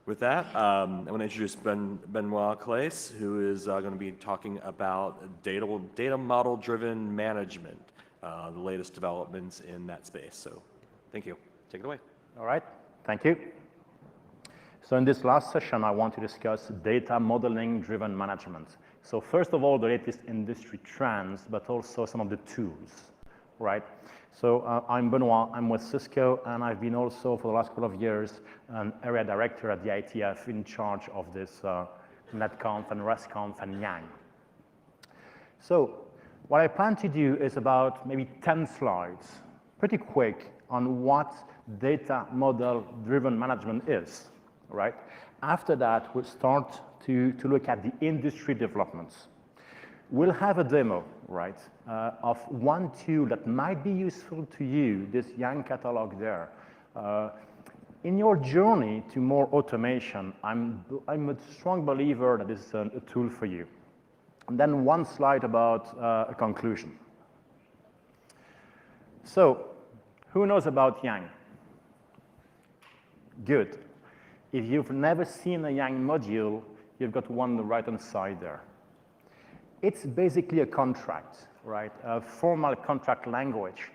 With that, I want to introduce Benoit Claes, who is going to be talking about data model-driven management, the latest developments in that space. So thank you. Take it away. All right. Thank you. So in this last session, I want to discuss data modeling-driven management. So first of all, the latest industry trends, but also some of the tools, right? So I'm Benoit, I'm with Cisco, and I've been also, for the last couple of years, an area director at the ITF in charge of this NetConf and RESTConf and Yang. So what I plan to do is about maybe 10 slides, pretty quick, on what data model-driven management is, right? After that, we'll start to look at the industry developments. We'll have a demo, right, of one tool that might be useful to you, this Yang catalog there. In your journey to more automation, I'm a strong believer that it's a tool for you. And then one slide about a conclusion. So, who knows about Yang? Good. If you've never seen a Yang module, you've got one on the right-hand side there. It's basically a contract, right? A formal contract language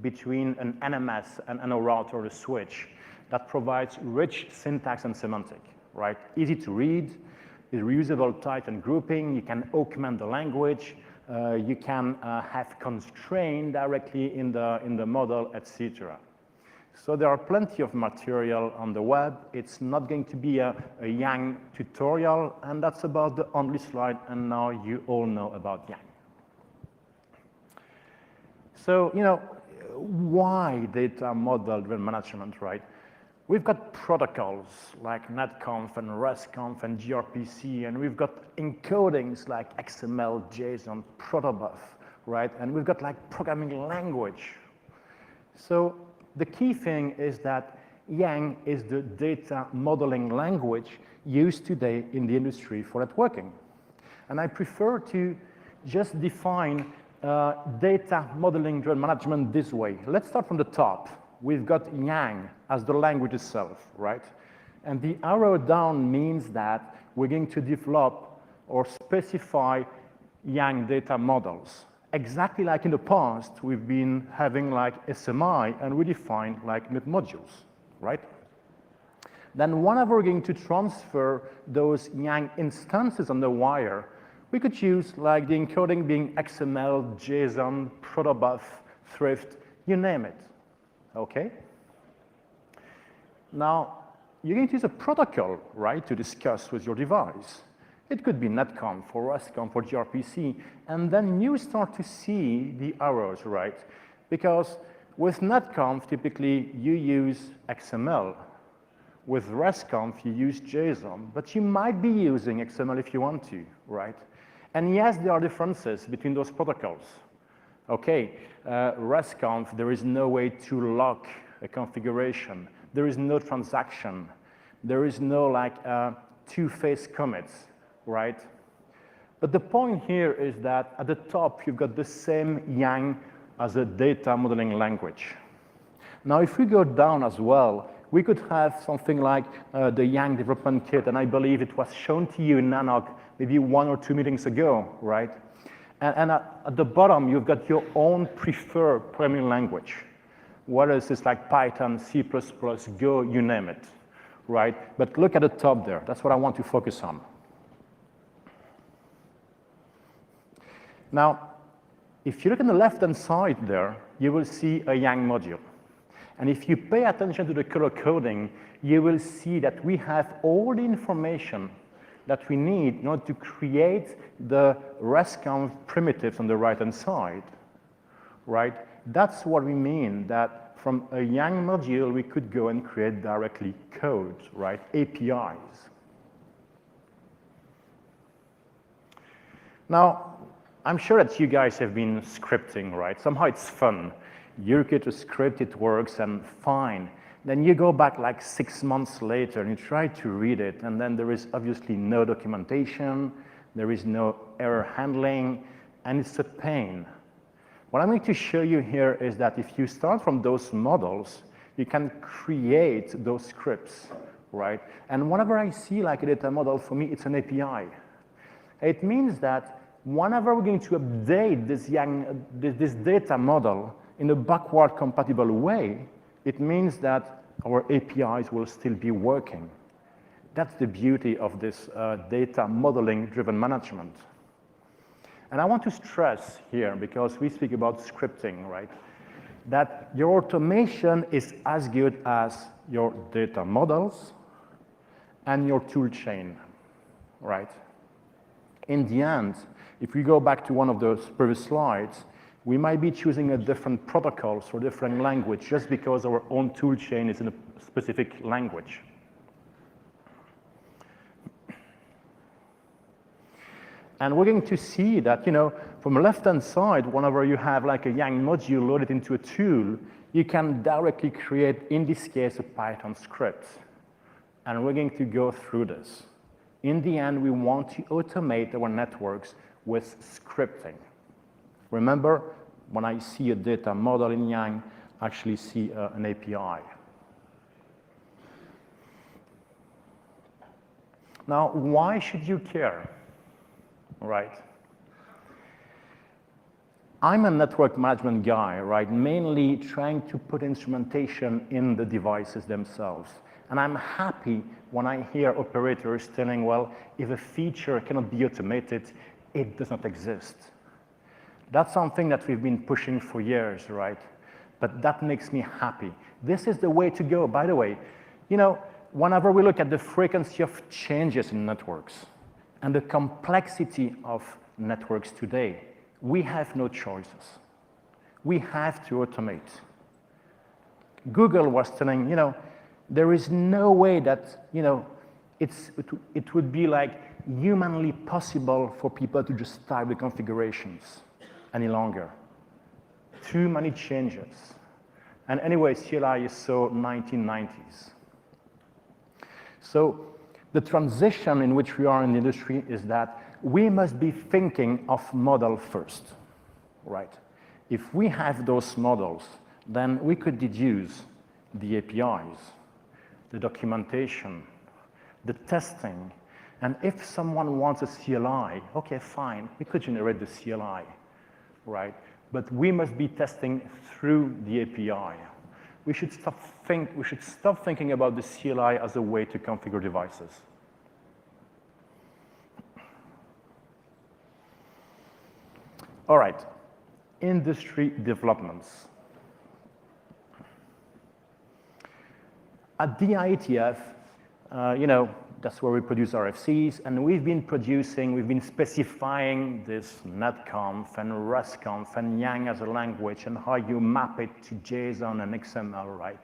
between an NMS and a router or a switch that provides rich syntax and semantic, right? Easy to read, reusable type and grouping. You can augment the language. You can have constraint directly in the model, etc. So there are plenty of material on the web. It's not going to be a Yang tutorial, and that's about the only slide, and now you all know about Yang. So, you know, why data model-driven management, right? We've got protocols like NetConf and RESTConf and gRPC, and we've got encodings like XML, JSON, protobuf, right? And we've got like programming language. So the key thing is that Yang is the data modeling language used today in the industry for networking. And I prefer to just define data modeling-driven management this way. Let's start from the top. We've got Yang as the language itself, right? And the arrow down means that we're going to develop or specify Yang data models. Exactly like in the past, we've been having like SMI, and we define like NIT modules, right? Then whenever we're going to transfer those Yang instances on the wire, we could choose like the encoding being XML, JSON, protobuf, thrift, you name it, okay? Now, you're going to use a protocol, right, to discuss with your device. It could be NetConf or RESTConf or gRPC, and then you start to see the arrows, right? Because with NetConf, typically you use XML. With RESTConf, you use JSON, but you might be using XML if you want to, right? And yes, there are differences between those protocols. Okay, RESTConf, there is no way to lock a configuration. There is no transaction. There is no like two-phase commits, right? But the point here is that at the top, you've got the same Yang as a data modeling language. Now, if we go down as well, we could have something like the Yang development kit, and I believe it was shown to you in NANOG maybe 1 or 2 meetings ago, right? And at the bottom, you've got your own preferred programming language. Whether it's like Python, C++, Go, you name it, right? But look at the top there. That's what I want to focus on. Now, if you look on the left-hand side there, you will see a Yang module. And if you pay attention to the color coding, you will see that we have all the information that we need in order to create the RESTConf primitives on the right-hand side, right? That's what we mean, that from a Yang module, we could go and create directly code, right? APIs. Now, I'm sure that you guys have been scripting, right? Somehow it's fun. You create a script, it works, and fine. Then you go back like 6 months later and you try to read it, and then there is obviously no documentation, there is no error handling, and it's a pain. What I'm going to show you here is that if you start from those models, you can create those scripts right? And whenever I see like a data model, for me, it's an API. It means that whenever we're going to update this data model in a backward compatible way, it means that our APIs will still be working. That's the beauty of this data modeling driven management. And I want to stress here, because we speak about scripting, right? That your automation is as good as your data models and your tool chain, right? In the end, if we go back to one of those previous slides, we might be choosing a different protocols or different language just because our own tool chain is in a specific language. And we're going to see that, from the left-hand side, whenever you have like a Yang module loaded into a tool, you can directly create, in this case, a Python script. And we're going to go through this. In the end, we want to automate our networks with scripting. Remember, when I see a data model in Yang, I actually see an API. Now, why should you care? Right. I'm a network management guy, right? Mainly trying to put instrumentation in the devices themselves. And I'm happy when I hear operators telling, well, if a feature cannot be automated, it does not exist. That's something that we've been pushing for years, right? But that makes me happy. This is the way to go. By the way, whenever we look at the frequency of changes in networks, and the complexity of networks today, we have no choices. We have to automate. Google was telling, there is no way that, it would be like humanly possible for people to just type the configurations any longer. Too many changes. And anyway, CLI is so 1990s. So the transition in which we are in the industry is that we must be thinking of model first, right? If we have those models, then we could deduce the APIs, the documentation, the testing, and if someone wants a CLI, okay, fine, we could generate the CLI, right? But we must be testing through the API. We should stop thinking about the CLI as a way to configure devices. All right, industry developments. At the IETF, that's where we produce RFCs, and we've been specifying this netconf and RESTconf and Yang as a language and how you map it to JSON and XML, right?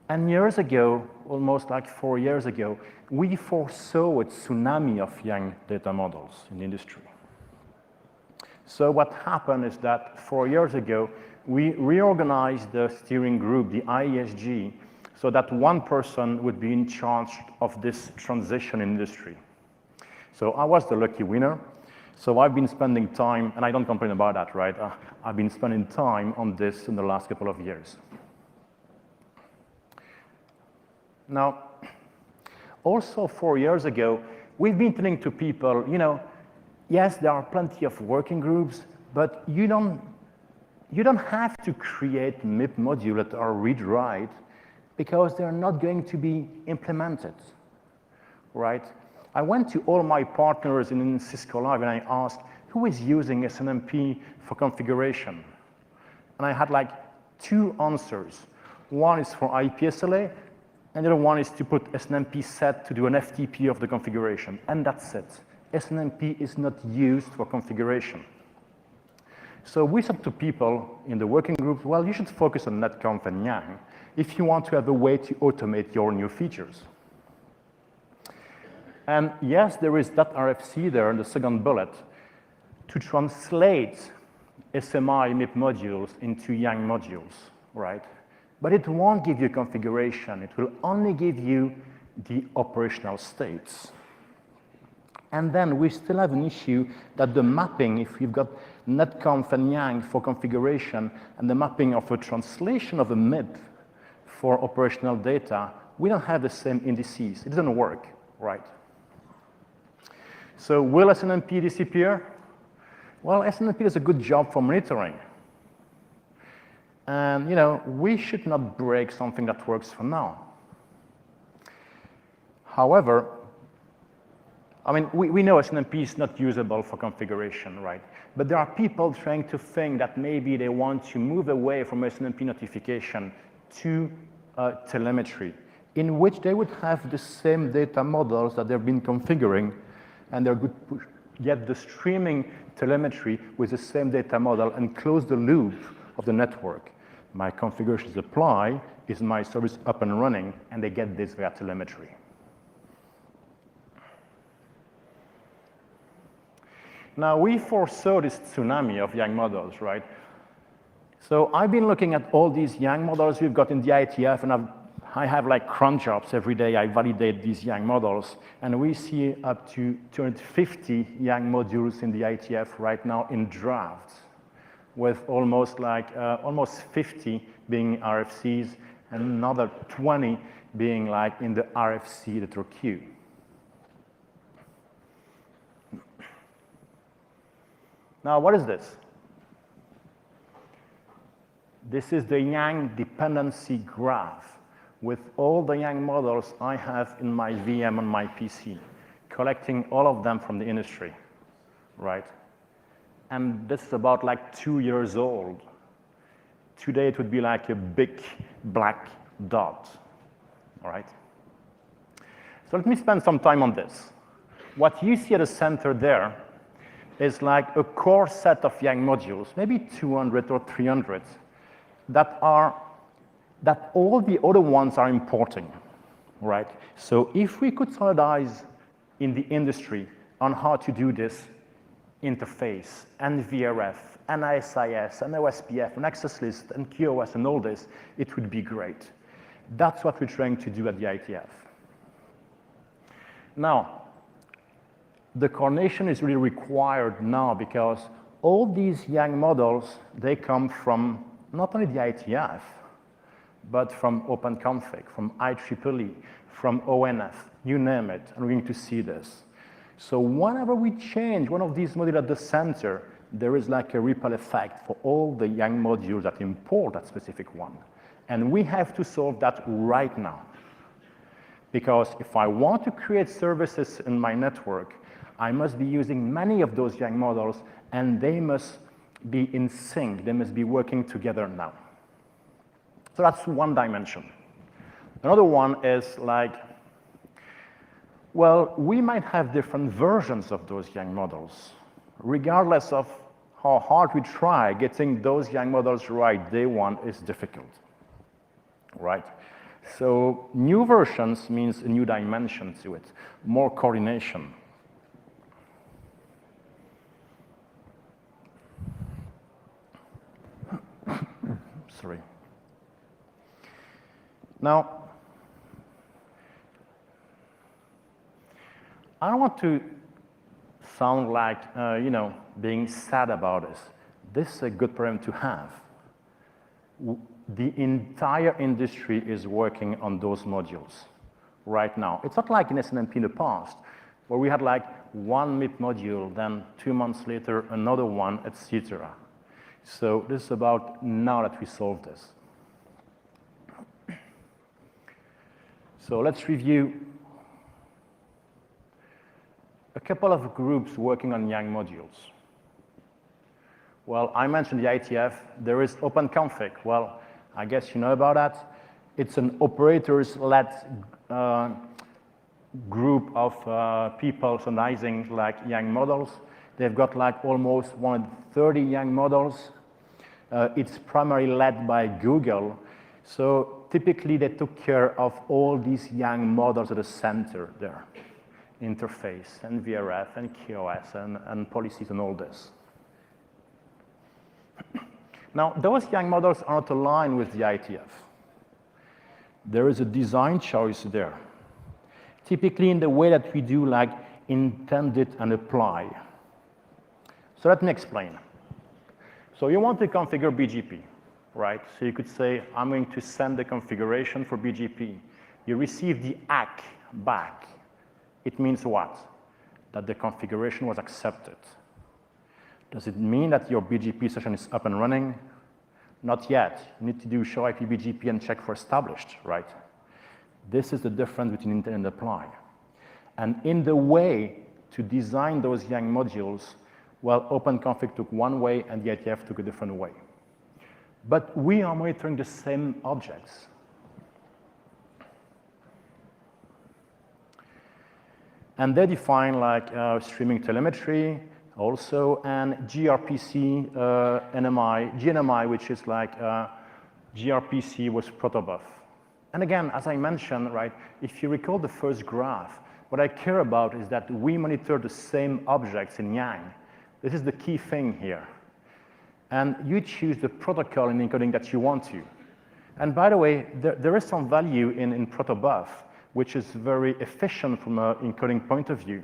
And years ago, almost like 4 years ago, we foresaw a tsunami of Yang data models in the industry. So what happened is that 4 years ago, we reorganized the steering group, the IESG, so that one person would be in charge of this transition industry. So I was the lucky winner. So I've been spending time, and I don't complain about that, right? I've been spending time on this in the last couple of years. Now, also 4 years ago, we've been telling to people, yes, there are plenty of working groups, but you don't have to create MIP modules that are read-write because they're not going to be implemented, right? I went to all my partners in Cisco Live and I asked, who is using SNMP for configuration? And I had like 2 answers. One is for IPSLA, and the other one is to put SNMP set to do an FTP of the configuration, and that's it. SNMP is not used for configuration. So we said to people in the working group, well, you should focus on netconf and Yang if you want to have a way to automate your new features. And yes, there is that RFC there in the second bullet to translate SMI MIP modules into Yang modules, right? But it won't give you configuration. It will only give you the operational states. And then we still have an issue that the mapping, if you've got netconf and Yang for configuration, and the mapping of a translation of a MIP for operational data we don't have the same indices. It doesn't work, right? So will SNMP disappear? Well, SNMP does a good job for monitoring. And we should not break something that works for now. However, I mean, we know SNMP is not usable for configuration, right? But there are people trying to think that maybe they want to move away from SNMP notification to telemetry, in which they would have the same data models that they've been configuring, and they could get the streaming telemetry with the same data model and close the loop of the network. My configurations apply, is my service up and running, and they get this via telemetry. Now, we foresaw this tsunami of Yang models, right? So I've been looking at all these Yang models we've got in the IETF, and I have like cron jobs every day. I validate these Yang models, and we see up to 250 Yang modules in the IETF right now in drafts, with almost 50 being RFCs and another 20 being like in the RFC letter queue. Now, what is this? This is the Yang dependency graph with all the Yang models I have in my VM on my PC, collecting all of them from the industry, right? And this is about like 2 years old. Today, it would be like a big black dot, all right? So let me spend some time on this. What you see at the center there is like a core set of Yang modules, maybe 200 or 300, that all the other ones are importing, right? So if we could standardize in the industry on how to do this interface, and VRF, and ISIS, and OSPF, and access list, and QoS, and all this, it would be great. That's what we're trying to do at the IETF. Now, the coordination is really required now because all these Yang models, they come from not only the IETF, but from OpenConfig, from IEEE, from ONF, you name it, and we're going to see this. So whenever we change one of these modules at the center, there is like a ripple effect for all the Yang modules that import that specific one. And we have to solve that right now. Because if I want to create services in my network, I must be using many of those Yang models, and they must be in sync. They must be working together now. So that's one dimension. Another one is like, well, we might have different versions of those Yang models. Regardless of how hard we try, getting those Yang models right day one is difficult, right? So new versions means a new dimension to it, more coordination. Sorry. Now, I don't want to sound like, being sad about this. This is a good problem to have. The entire industry is working on those modules right now. It's not like in SNMP in the past, where we had like one MIP module, then 2 months later, another one, etc. So this is about now that we solve this. So let's review a couple of groups working on Yang modules. Well, I mentioned the IETF. There is OpenConfig. Well, I guess you know about that. It's an operators-led group of people standardizing like Yang models. They've got like almost 130 Yang models. It's primarily led by Google. So typically, they took care of all these Yang models at the center there. Interface, and VRF, and QoS, and policies, and all this. Now, those Yang models are not aligned with the IETF. There is a design choice there, typically in the way that we do like intended and apply. So let me explain. So you want to configure BGP, right? So you could say, I'm going to send the configuration for BGP. you receive the ACK back. It means what? That the configuration was accepted. Does it mean that your BGP session is up and running? Not yet. You need to do show IP BGP and check for established, right? This is the difference between intend and apply. And in the way to design those YANG modules, well, OpenConfig took one way and the IETF took a different way. But we are monitoring the same objects. And they define like streaming telemetry also, and gRPC GNMI, which is like gRPC with protobuf. And again, as I mentioned, right, if you recall the first graph, what I care about is that we monitor the same objects in YANG. This is the key thing here. And you choose the protocol in encoding that you want to. And by the way, there is some value in protobuf, which is very efficient from an encoding point of view,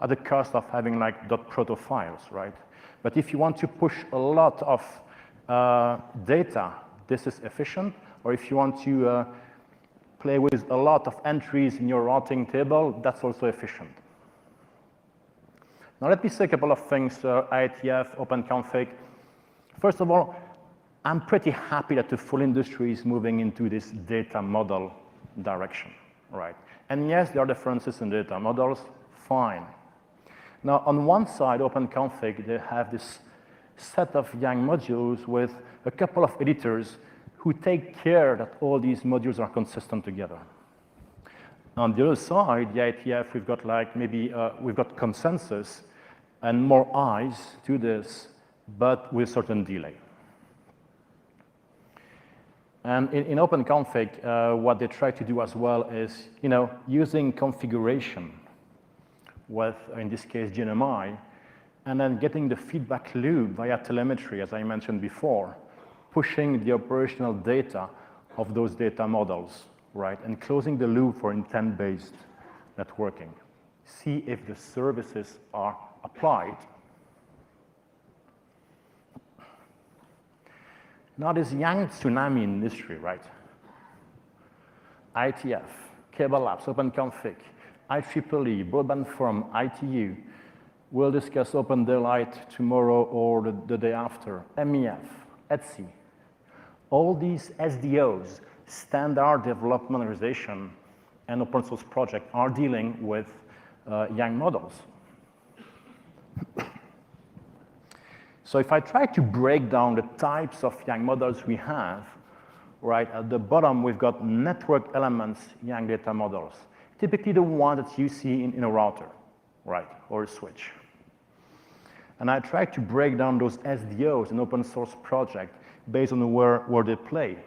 at the cost of having like .proto files, right? But if you want to push a lot of data, this is efficient. Or if you want to play with a lot of entries in your routing table, that's also efficient. Now let me say a couple of things, IETF, OpenConfig. First of all, I'm pretty happy that the full industry is moving into this data model direction, right? And yes, there are differences in data models, fine. Now, on one side, OpenConfig, they have this set of YANG modules with a couple of editors who take care that all these modules are consistent together. On the other side, the IETF, we've got like maybe, we've got consensus and more eyes to this, but with certain delay. And in OpenConfig, what they try to do as well is, using configuration with, in this case, GNMI, and then getting the feedback loop via telemetry, as I mentioned before, pushing the operational data of those data models, right? And closing the loop for intent-based networking. See if the services are applied. Now, this YANG tsunami industry, right? IETF, Cable Labs, OpenConfig, IEEE, Broadband Forum, ITU. We'll discuss Open Daylight tomorrow or the day after. MEF, ETSI. All these SDOs, Standard Development Organization, and open source project are dealing with YANG models. So if I try to break down the types of YANG models we have, right, at the bottom we've got network elements YANG data models, typically the one that you see in a router, right, or a switch. And I try to break down those SDOs in open source project based on where they play.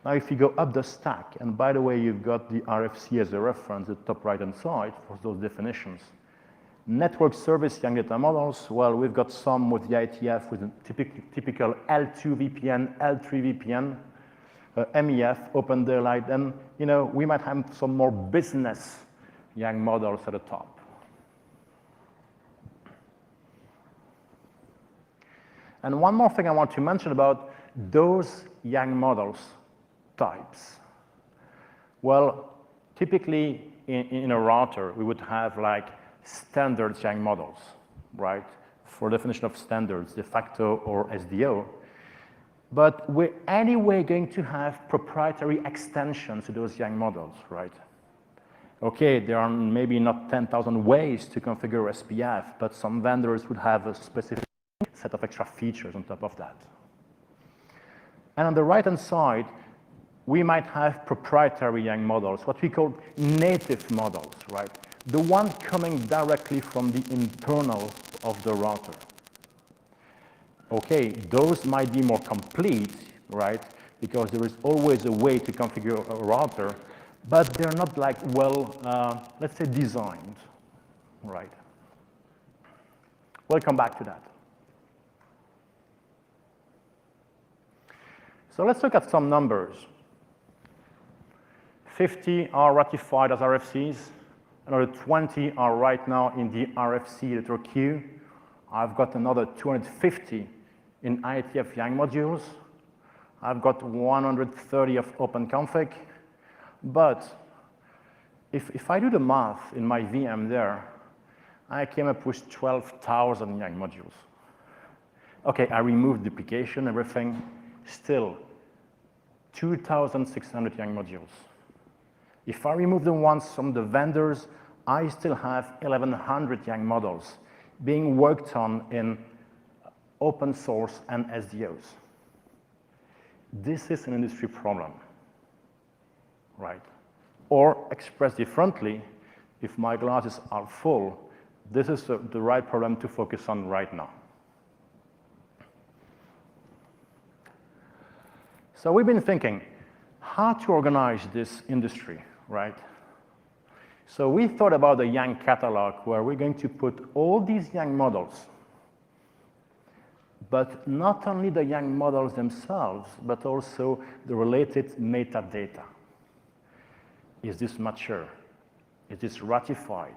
Now if you go up the stack, and by the way, you've got the RFC as a reference at the top right-hand side for those definitions. Network service YANG data models, well, we've got some with the IETF with a typical L2 VPN, L3 VPN, MEF, Open Daylight, and we might have some more business YANG models at the top. And one more thing I want to mention about those YANG models types. Well, typically in a router, we would have like standard YANG models, right? For definition of standards, de facto or SDO. But we're anyway going to have proprietary extensions to those YANG models, right? Okay, there are maybe not 10,000 ways to configure SPF, but some vendors would have a specific set of extra features on top of that. And on the right-hand side, we might have proprietary YANG models, what we call native models, right? The one coming directly from the internal of the router. Okay, those might be more complete, right? Because there is always a way to configure a router, but they're not like well, let's say designed, right? We'll come back to that. So let's look at some numbers. 50 are ratified as RFCs. Another 20 are right now in the RFC letter queue. I've got another 250 in IETF YANG modules. I've got 130 of OpenConfig. But if I do the math in my VM there, I came up with 12,000 Yang modules. Okay, I removed duplication, everything, still 2,600 Yang modules. If I remove the ones from the vendors, I still have 1,100 Yang models being worked on in open source and SDOs. This is an industry problem, right? Or expressed differently, if my glasses are full, this is the right problem to focus on right now. So we've been thinking how to organize this industry, right? So we thought about the Yang catalog, where we're going to put all these Yang models, but not only the Yang models themselves, but also the related metadata. Is this mature? Is this ratified?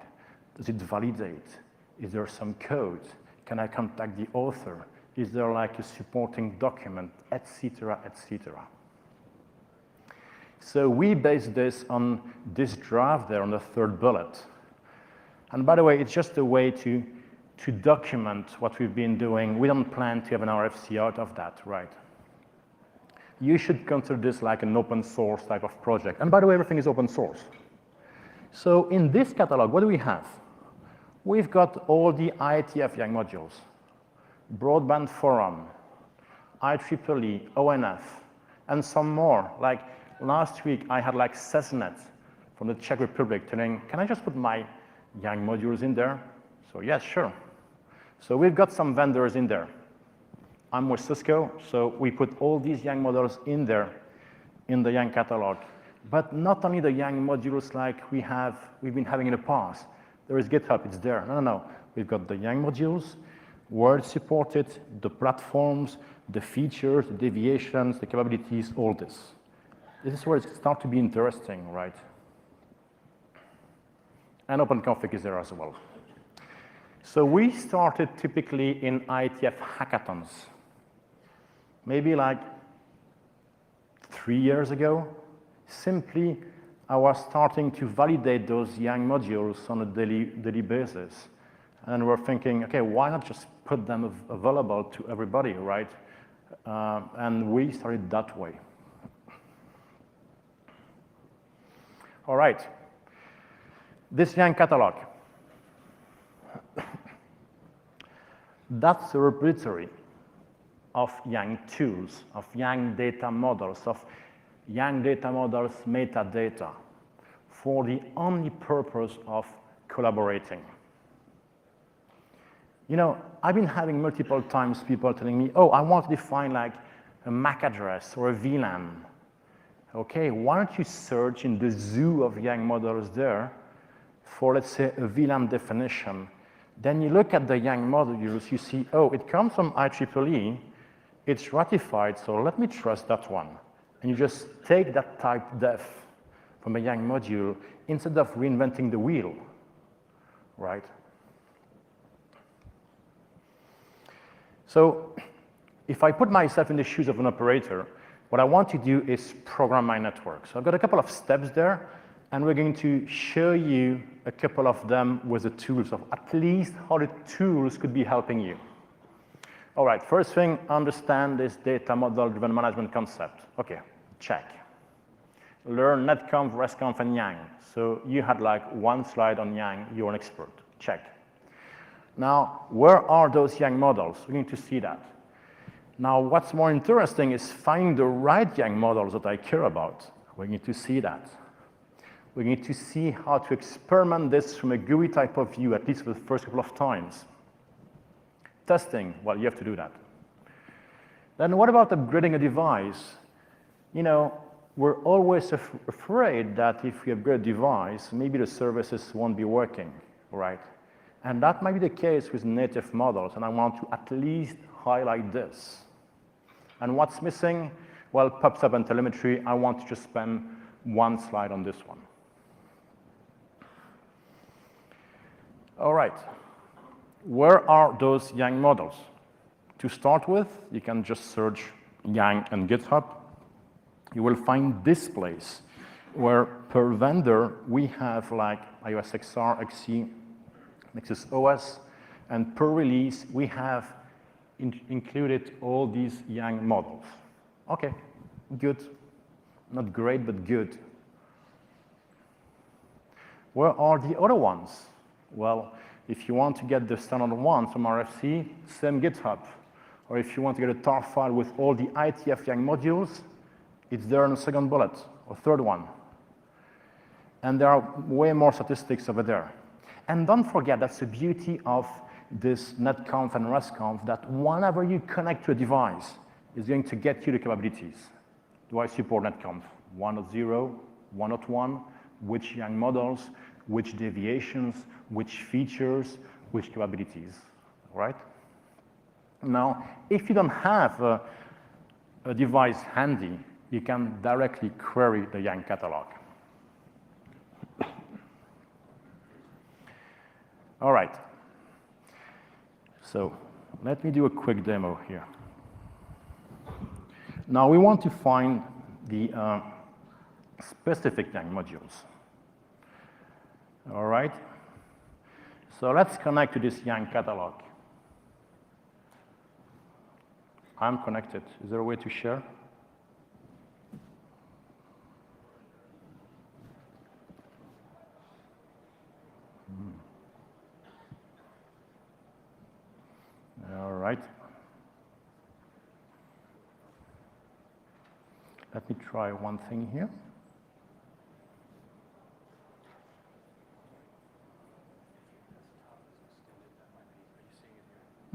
Does it validate? Is there some code? Can I contact the author? Is there like a supporting document, et cetera, et cetera? So we based this on this draft there on the third bullet. And by the way, it's just a way to document what we've been doing. We don't plan to have an RFC out of that, right? You should consider this like an open source type of project. And by the way, everything is open source. So in this catalog, what do we have? We've got all the IETF Yang modules, Broadband Forum, IEEE, ONF, and some more. Like last week, I had like Cessnet from the Czech Republic telling, can I just put my Yang modules in there? So yes, sure. So we've got some vendors in there. I'm with Cisco, so we put all these Yang models in there in the Yang catalog. But not only the Yang modules like we've been having in the past. There is GitHub, it's there. No. We've got the Yang modules, Word supported, the platforms, the features, the deviations, the capabilities, all this. This is where it starts to be interesting, right? And OpenConfig is there as well. So we started typically in IETF hackathons, maybe like 3 years ago. Simply, I was starting to validate those Yang modules on a daily basis. And we're thinking, okay, why not just put them available to everybody, right? And we started that way. All right. This Yang catalog. That's a repository of Yang tools, of Yang data models, of Yang data models metadata for the only purpose of collaborating. You know, I've been having multiple times people telling me, oh, I want to define like a MAC address or a VLAN. Okay, why don't you search in the zoo of Yang models there for, let's say, a VLAN definition. Then you look at the Yang modules, you see, oh, it comes from IEEE, it's ratified, so let me trust that one. And you just take that type def from a Yang module instead of reinventing the wheel, right? So if I put myself in the shoes of an operator, what I want to do is program my network. So I've got a couple of steps there, and we're going to show you a couple of them with the tools of at least how the tools could be helping you. All right, first thing, understand this data model-driven management concept. Okay, check. Learn netconf, resconf, and Yang. So you had like one slide on Yang, you're an expert. Check. Now, where are those Yang models? We're going to see that. Now, what's more interesting is finding the right Yang models that I care about. We're going to see that. We're going to see how to experiment this from a GUI type of view, at least for the first couple of times. Testing, well, you have to do that. Then what about upgrading a device? You know, we're always afraid that if we upgrade a device, maybe the services won't be working, right? And that might be the case with native models, and I want to at least highlight this. And what's missing? Well, PubSub and telemetry, I want to just spend one slide on this one. All right. Where are those Yang models? To start with, you can just search Yang and GitHub. You will find this place where per vendor we have like iOS XR, XC, Nexus OS, and per release we have included all these Yang models. Okay, good. Not great, but good. Where are the other ones? Well, if you want to get the standard one from RFC, same GitHub. Or if you want to get a tar file with all the ITF Yang modules, it's there in the second bullet, or third one. And there are way more statistics over there. And don't forget, that's the beauty of this netconf and resconf, that whenever you connect to a device, it's going to get you the capabilities. Do I support netconf 1.0, 1.1, which Yang models, which deviations, which features, which capabilities, right? Now, if you don't have a device handy, you can directly query the Yang catalog. All right. So let me do a quick demo here. Now we want to find the specific Yang modules. All right. So let's connect to this Yang catalog. I'm connected. Is there a way to share? All right. Let me try one thing here.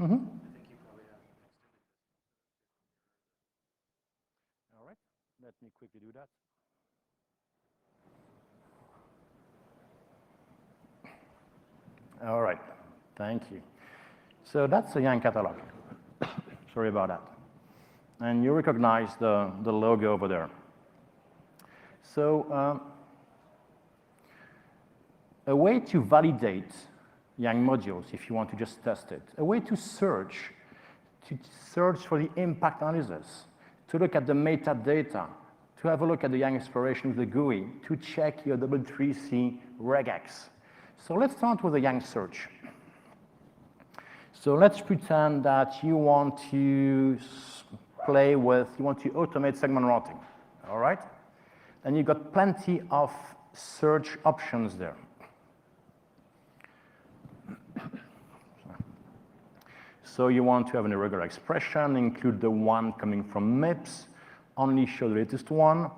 Mm-hmm. All right. Let me quickly do that. All right. Thank you. So that's the Yang catalog. Sorry about that. And you recognize the logo over there. So a way to validate Yang modules, if you want to just test it, a way to search for the impact analysis, to look at the metadata, to have a look at the Yang exploration with the GUI, to check your W3C regex. So let's start with the Yang search. So let's pretend that you want to automate segment routing, all right? And you've got plenty of search options there. So you want to have an irregular expression, include the one coming from MIPS, only show the latest one.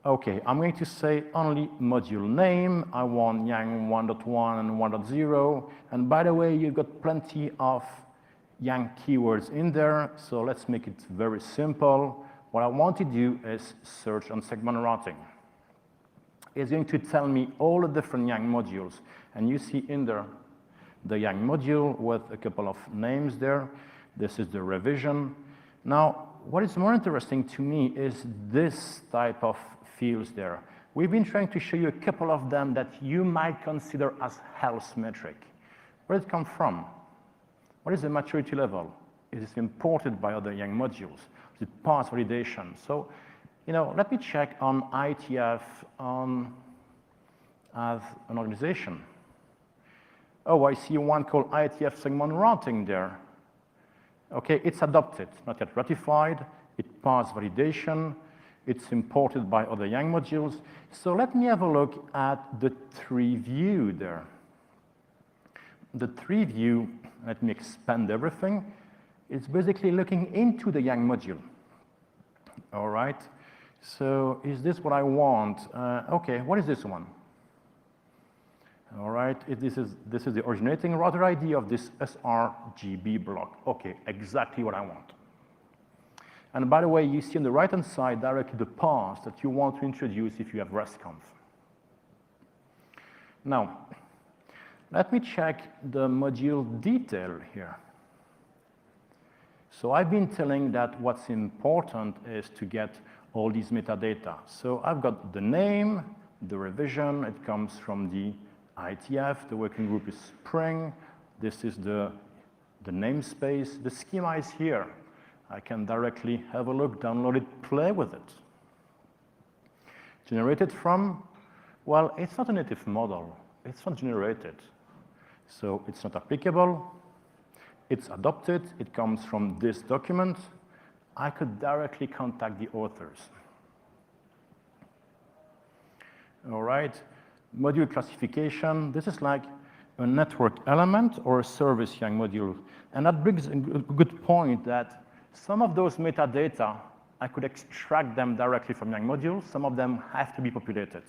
Okay, I'm going to say only module name. I want Yang 1.1 and 1.0. And by the way, you've got plenty of Yang keywords in there. So let's make it very simple. What I want to do is search on segment routing. It's going to tell me all the different Yang modules. And you see in there the Yang module with a couple of names there. This is the revision. Now, what is more interesting to me is this type of fields there. We've been trying to show you a couple of them that you might consider as health metric. Where did it come from? What is the maturity level? Is it imported by other Yang modules? Is it pass validation? So, let me check on ITF as an organization. Oh, I see one called ITF segment routing there. Okay, it's adopted, not yet ratified. It passed validation. It's imported by other Yang modules. So let me have a look at the tree view there. The tree view, let me expand everything. It's basically looking into the Yang module. All right. So is this what I want? Okay, what is this one? All right, this is the originating router ID of this sRGB block. Okay, exactly what I want. And by the way, you see on the right-hand side directly the path that you want to introduce if you have RESTconf. Now, let me check the module detail here. So I've been telling that what's important is to get all these metadata. So I've got the name, the revision, it comes from the ITF, the working group is Spring, this is the namespace, the schema is here. I can directly have a look, download it, play with it. Generated from? Well, it's not a native model. It's not generated. So it's not applicable. It's adopted. It comes from this document. I could directly contact the authors. All right. Module classification. This is like a network element or a service Yang module. And that brings a good point that some of those metadata, I could extract them directly from Yang modules. Some of them have to be populated.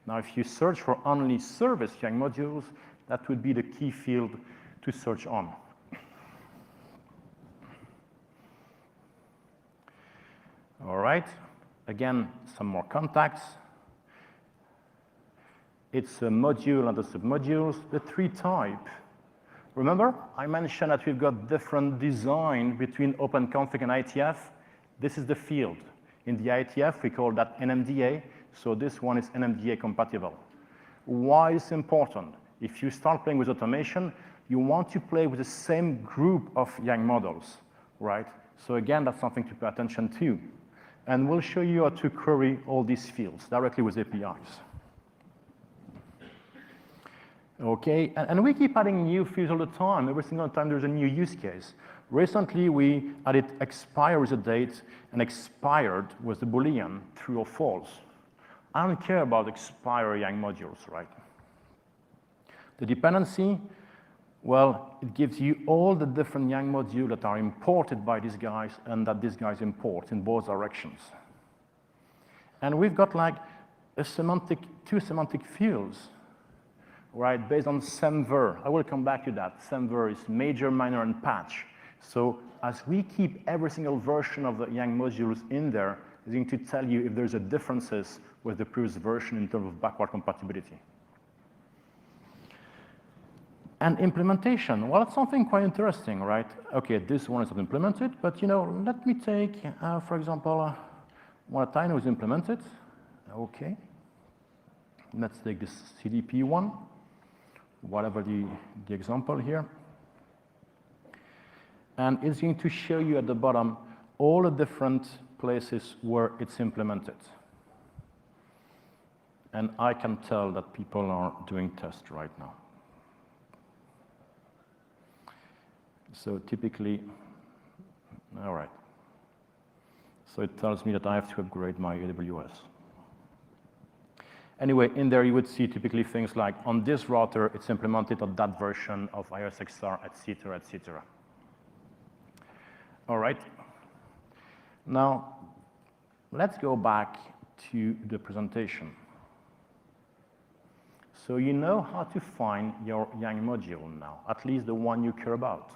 Now, if you search for only service Yang modules, that would be the key field to search on. All right. Again, some more contacts. It's a module and the submodules, the three type. Remember, I mentioned that we've got different design between OpenConfig and IETF. This is the field. In the IETF, we call that NMDA, so this one is NMDA compatible. Why is it important? If you start playing with automation, you want to play with the same group of Yang models, right? So again, that's something to pay attention to. And we'll show you how to query all these fields directly with APIs. Okay, and we keep adding new fields all the time. Every single time there's a new use case. Recently, we added expire as a date, and expired was the Boolean, true or false. I don't care about expire Yang modules, right? The dependency, well, it gives you all the different Yang modules that are imported by these guys and that these guys import in both directions. And we've got like two semantic fields, right, based on semver. I will come back to that. Semver is major, minor, and patch. So as we keep every single version of the Yang modules in there, it's going to tell you if there's a differences with the previous version in terms of backward compatibility. And implementation, well, it's something quite interesting, right? Okay, this one is not implemented, but let me take, for example, what I know is implemented. Okay, let's take this CDP one. Whatever the example here. And it's going to show you at the bottom all the different places where it's implemented. And I can tell that people are doing tests right now. So typically, all right. So it tells me that I have to upgrade my AWS. Anyway, in there you would see typically things like on this router, it's implemented on that version of iOS XR, et cetera, et cetera. All right. Now, let's go back to the presentation. So you know how to find your Yang module now, at least the one you care about.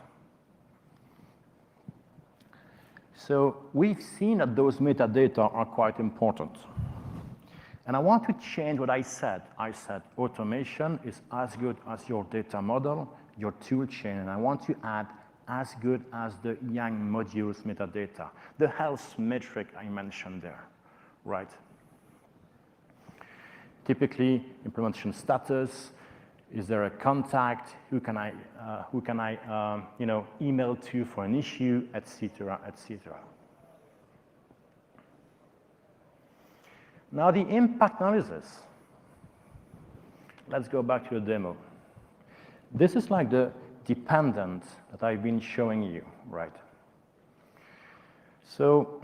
So we've seen that those metadata are quite important. And I want to change what I said. I said automation is as good as your data model, your tool chain, and I want to add as good as the Yang modules metadata, the health metric I mentioned there, right? Typically, implementation status, is there a contact, who can I email to for an issue, et cetera, et cetera. Now the impact analysis. Let's go back to the demo. This is like the dependent that I've been showing you, right? So,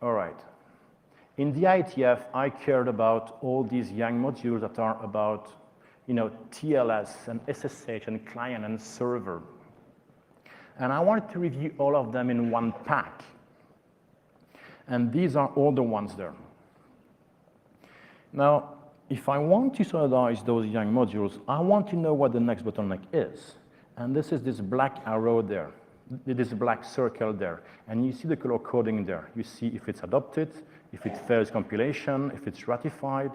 all right. In the IETF, I cared about all these Yang modules that are about, TLS and SSH and client and server. And I wanted to review all of them in one pack. And these are all the ones there. Now, if I want to standardize those Yang modules, I want to know what the next bottleneck is. And this is this black arrow there, this black circle there. And you see the color coding there. You see if it's adopted, if it fails compilation, if it's ratified.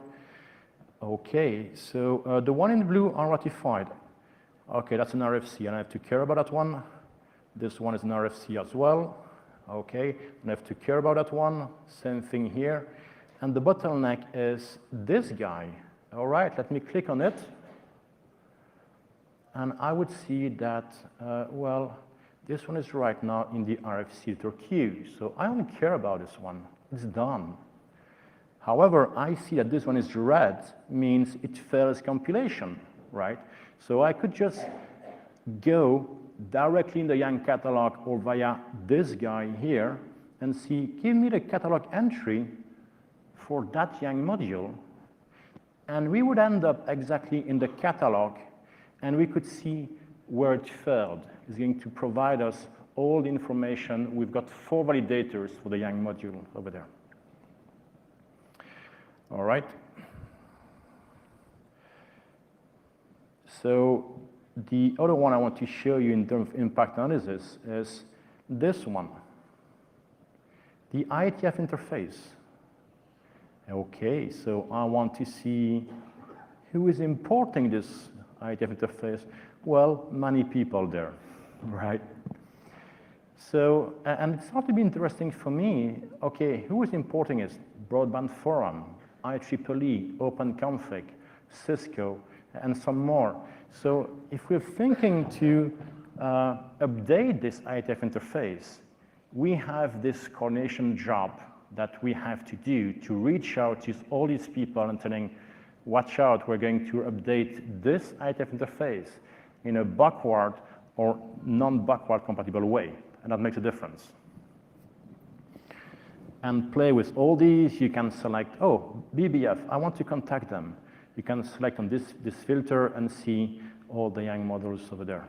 Okay, so the one in blue are ratified. Okay, that's an RFC, and I have to care about that one. This one is an RFC as well. Okay, and I have to care about that one. Same thing here. And the bottleneck is this guy. All right, let me click on it. And I would see that, well, this one is right now in the RFC queue. So I don't care about this one. It's done. However, I see that this one is red, means it fails compilation, right? So I could just go directly in the Yang catalog or via this guy here and see, give me the catalog entry for that Yang module. And we would end up exactly in the catalog, and we could see where it failed. It's going to provide us all the information. We've got 4 validators for the Yang module over there. All right. So the other one I want to show you in terms of impact analysis is this one, the IETF interface. Okay, so I want to see who is importing this IETF interface. Well, many people there, right? So, and it started to be interesting for me. Okay, who is importing it? Broadband Forum, IEEE, OpenConfig, Cisco, and some more. So if we're thinking to update this IETF interface, we have this coordination job that we have to do to reach out to all these people and telling, watch out, we're going to update this IETF interface in a backward or non-backward compatible way, and that makes a difference. And play with all these. You can select, oh, BBF, I want to contact them. You can select on this filter and see all the Yang models over there.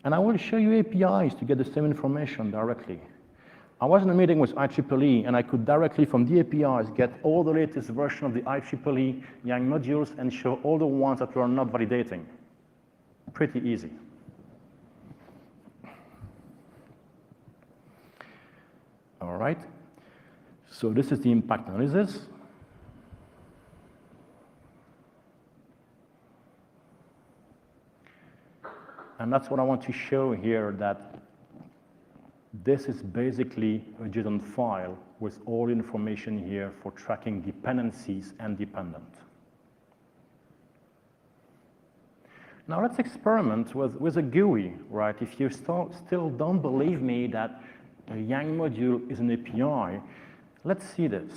And I will show you APIs to get the same information directly. I was in a meeting with IEEE, and I could directly from the APIs get all the latest version of the IEEE Yang modules and show all the ones that were not validating. Pretty easy. All right. So this is the impact analysis. And that's what I want to show here, that this is basically a JSON file with all information here for tracking dependencies and dependent. Now let's experiment with a GUI, right? If you still don't believe me that a Yang module is an API, let's see this.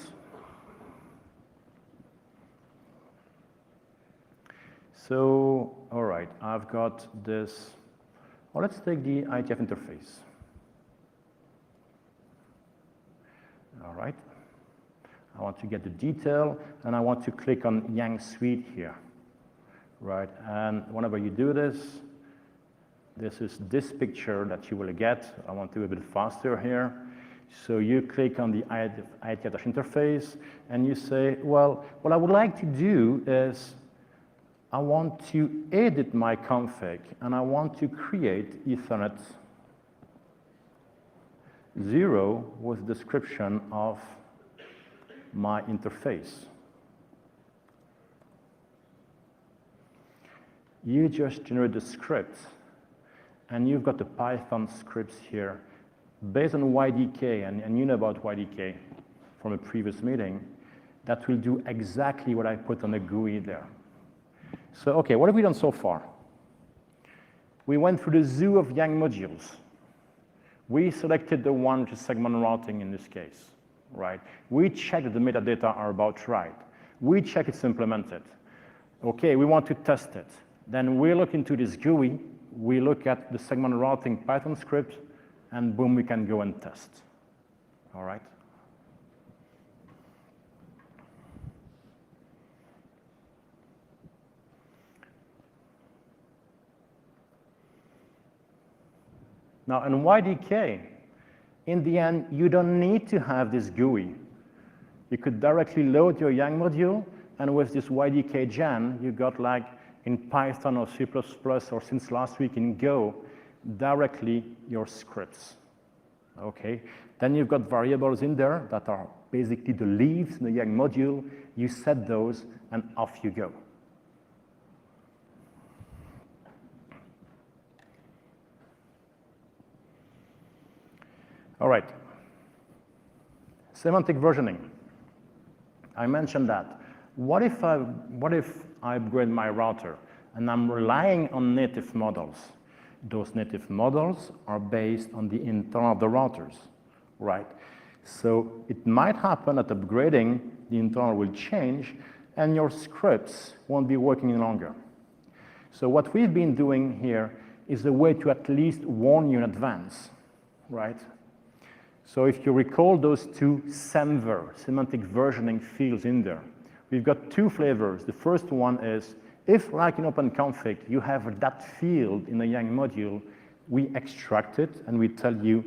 So, all right, I've got this. Well, let's take the IETF interface. All right. I want to get the detail, and I want to click on Yang Suite here, right? And whenever you do this, this is this picture that you will get. I want to do a bit faster here. So you click on the IETF interface, and you say, well, what I would like to do is I want to edit my config, and I want to create Ethernet 0 with description of my interface. You just generate the script, and you've got the Python scripts here based on YDK, and you know about YDK from a previous meeting, that will do exactly what I put on the GUI there. So, okay, what have we done so far? We went through the zoo of Yang modules. We selected the one which is segment routing in this case, right? We checked that the metadata are about right. We check it's implemented. Okay, we want to test it. Then we look into this GUI, we look at the segment routing Python script, and boom, we can go and test, all right? Now, in YDK, in the end, you don't need to have this GUI. You could directly load your Yang module, and with this YDK gen, you got like in Python or C++ or since last week in Go, directly your scripts, okay? Then you've got variables in there that are basically the leaves in the Yang module. You set those, and off you go. All right, semantic versioning. I mentioned that. What if I upgrade my router and I'm relying on native models? Those native models are based on the internal of the routers, right? So it might happen that upgrading the internal will change and your scripts won't be working any longer. So what we've been doing here is a way to at least warn you in advance, right? So if you recall those two SEMVer, semantic versioning fields in there, we've got two flavors. The first one is, if like in OpenConfig, you have that field in the Yang module, we extract it and we tell you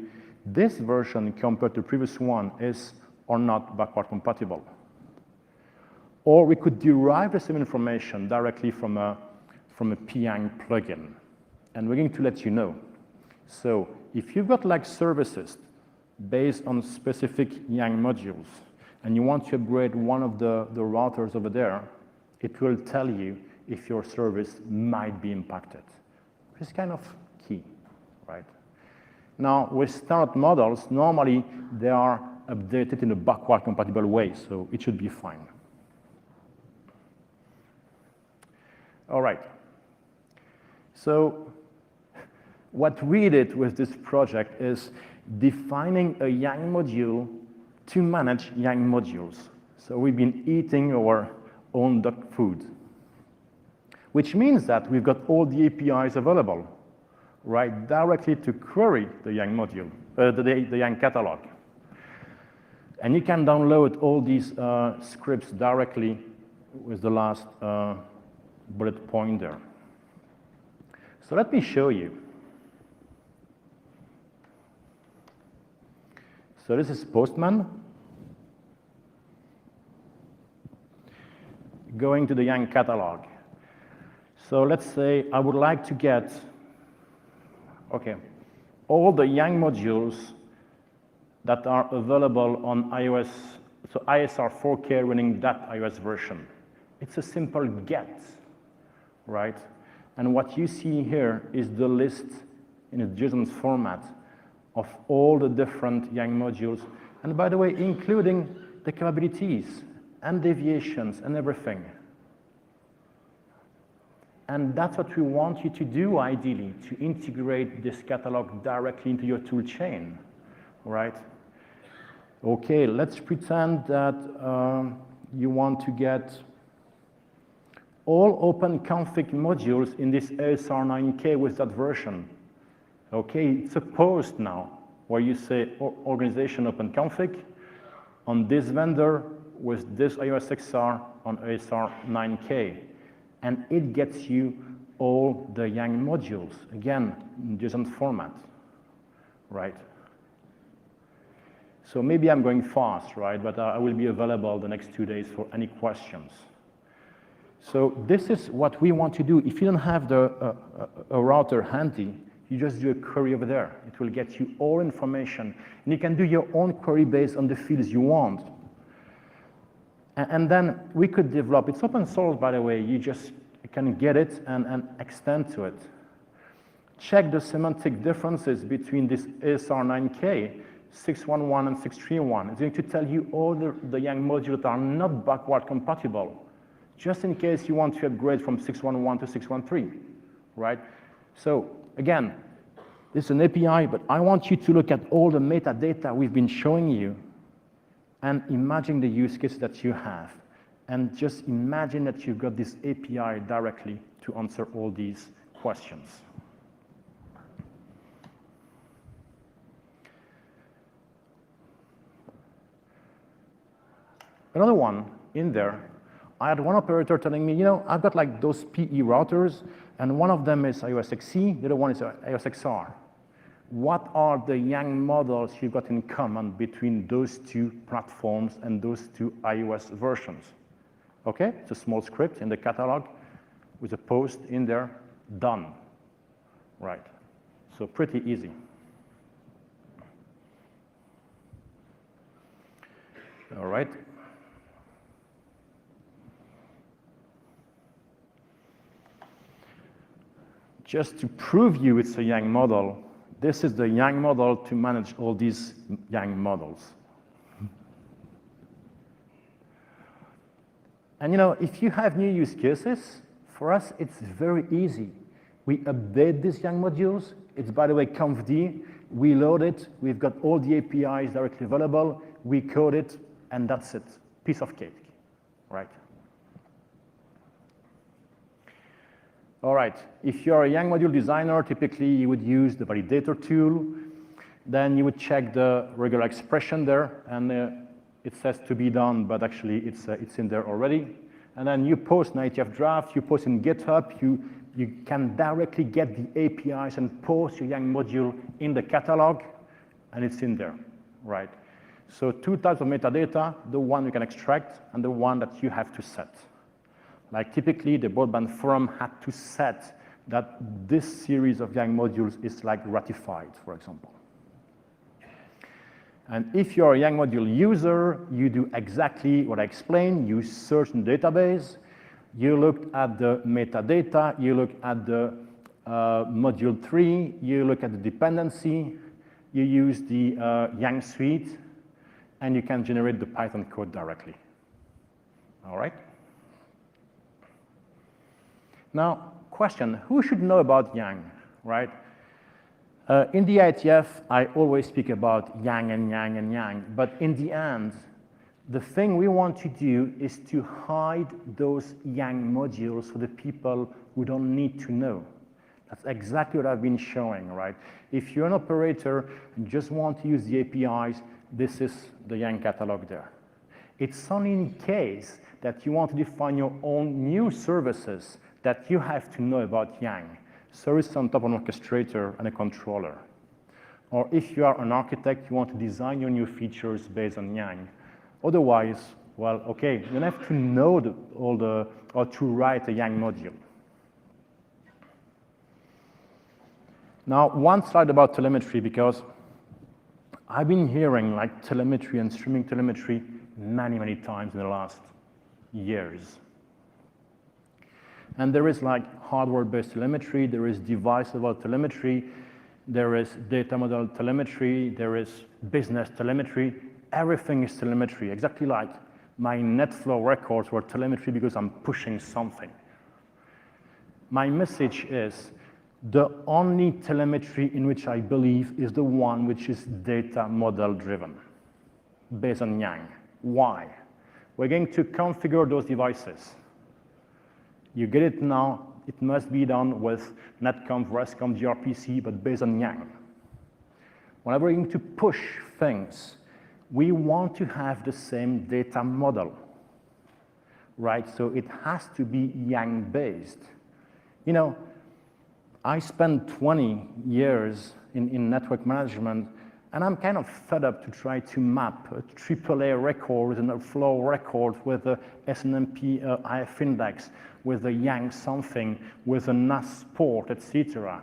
this version compared to the previous one is or not backward compatible. Or we could derive the same information directly from a Pyang plugin. And we're going to let you know. So if you've got like services based on specific Yang modules, and you want to upgrade one of the routers over there, it will tell you if your service might be impacted, which is kind of key, right? Now, with standard models, normally they are updated in a backward compatible way, so it should be fine. All right. So what we did with this project is defining a Yang module to manage Yang modules. So we've been eating our own dog food, which means that we've got all the APIs available, right, directly to query the Yang module, the Yang catalog. And you can download all these scripts directly with the last bullet point there. So let me show you. So this is Postman going to the Yang catalog. So let's say I would like to get, okay, all the Yang modules that are available on iOS, so ISR 4K running that iOS version. It's a simple get, right? And what you see here is the list in a JSON format of all the different Yang modules, and by the way, including the capabilities and deviations and everything. And that's what we want you to do, ideally, to integrate this catalog directly into your tool chain, right? Okay, let's pretend that you want to get all OpenConfig modules in this ASR 9K with that version. Okay, it's a post now, where you say organization OpenConfig on this vendor with this iOS XR on ASR 9K. And it gets you all the Yang modules, again, in JSON format, right? So maybe I'm going fast, right? But I will be available the next 2 days for any questions. So this is what we want to do. If you don't have a router handy, you just do a query over there. It will get you all information. And you can do your own query based on the fields you want. And then we could develop, it's open source, by the way, you just can get it and extend to it. Check the semantic differences between this ASR 9K, 611 and 631. It's going to tell you all the Yang modules that are not backward compatible, just in case you want to upgrade from 611 to 613, right? So again, this is an API, but I want you to look at all the metadata we've been showing you and imagine the use case that you have. And just imagine that you've got this API directly to answer all these questions. Another one in there, I had one operator telling me, you know, I've got like those PE routers, and one of them is iOS XE, the other one is iOS XR. What are the Yang models you've got in common between those two platforms and those two iOS versions? Okay, it's a small script in the catalog with a post in there, done, right? So pretty easy. All right. Just to prove you it's a Yang model, this is the Yang model to manage all these Yang models. And you know, if you have new use cases, for us it's very easy. We update these Yang modules. It's, by the way, confd. We load it. We've got all the APIs directly available. we code it, and that's it. Piece of cake, right? All right, if you're a Yang module designer, typically you would use the validator tool. Then you would check the regular expression there, and it says to be done, but actually it's in there already. And then you post an IETF draft, you post in GitHub, you can directly get the APIs and post your Yang module in the catalog, and it's in there, right? So two types of metadata, the one you can extract and the one that you have to set. Like typically the broadband forum had to set that this series of Yang modules is like ratified, for example. And if you're a Yang module user, you do exactly what I explained. You search in the database, you look at the metadata, you look at the module 3, you look at the dependency, you use the Yang suite, and you can generate the Python code directly. All right? Now, question, who should know about Yang, right? In the IETF, I always speak about Yang and Yang and Yang, but in the end, the thing we want to do is to hide those Yang modules for the people who don't need to know. That's exactly what I've been showing, right? If you're an operator and just want to use the APIs, this is the Yang catalog there. It's only in case that you want to define your own new services that you have to know about Yang. Service on top of an orchestrator and a controller. Or if you are an architect, you want to design your new features based on Yang. Otherwise, well, okay, you don't have to know or to write a Yang module. Now, one slide about telemetry, because I've been hearing like telemetry and streaming telemetry many, many times in the last years. And there is like hardware-based telemetry, there is device-level telemetry, there is data model telemetry, there is business telemetry. Everything is telemetry, exactly like my NetFlow records were telemetry because I'm pushing something. My message is the only telemetry in which I believe is the one which is data model driven, based on Yang. Why? We're going to configure those devices. You get it now, it must be done with netconf, resconf, gRPC, but based on Yang. Whenever we're going to push things, we want to have the same data model, right? So it has to be Yang-based. You know, I spent 20 years in network management, and I'm kind of fed up to try to map a AAA record and a flow record with a SNMP IF index, with a Yang something, with a NAS port, etc.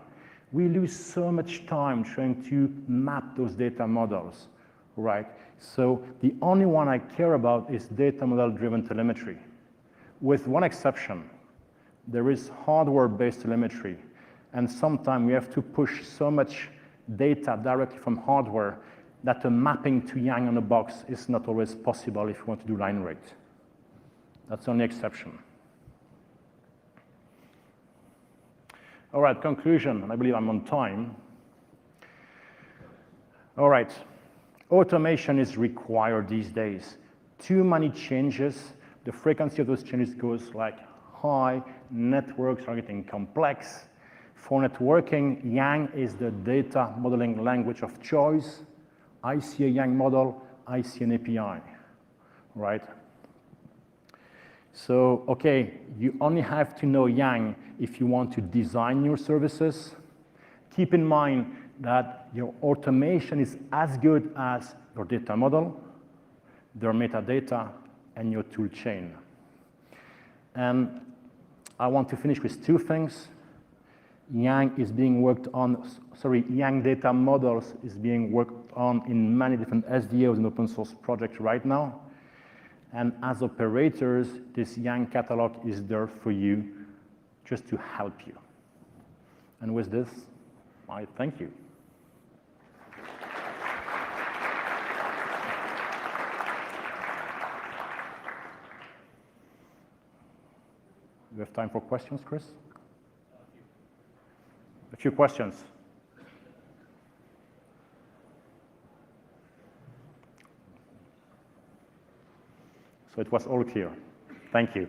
We lose so much time trying to map those data models, right? So the only one I care about is data model-driven telemetry. With one exception, there is hardware-based telemetry, and sometimes we have to push so much data directly from hardware that a mapping to Yang on a box is not always possible if you want to do line rate. That's the only exception. All right, conclusion, and I believe I'm on time. All right, automation is required these days. Too many changes, the frequency of those changes goes like high, networks are getting complex. For networking, Yang is the data modeling language of choice. I see a Yang model, I see an API, right? So, okay, you only have to know Yang if you want to design your services. Keep in mind that your automation is as good as your data model, their metadata, and your tool chain. And I want to finish with two things. Yang is being worked on, Yang data models is being worked on in many different SDOs and open source projects right now. And as operators, this Yang catalog is there for you just to help you. And with this, I thank you. Do we have time for questions, Chris? A few questions. So it was all clear. Thank you.